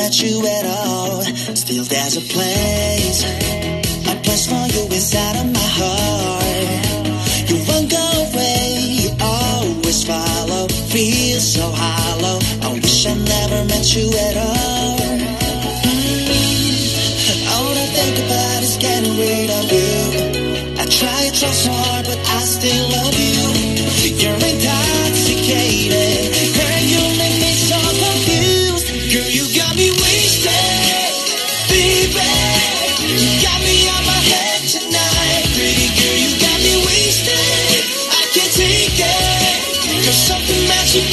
met you at all. Still there's a place for you inside of my heart. You won't go away, you always follow. Feel so hollow, I wish I never met you at all. All I think about is getting rid of you. I try so hard, but I still love you. You're intoxicated, girl, you make me so confused. Girl, you got me wasted, baby. You got me on my head tonight. Pretty girl, you got me wasted. I can't take it, 'cause something magic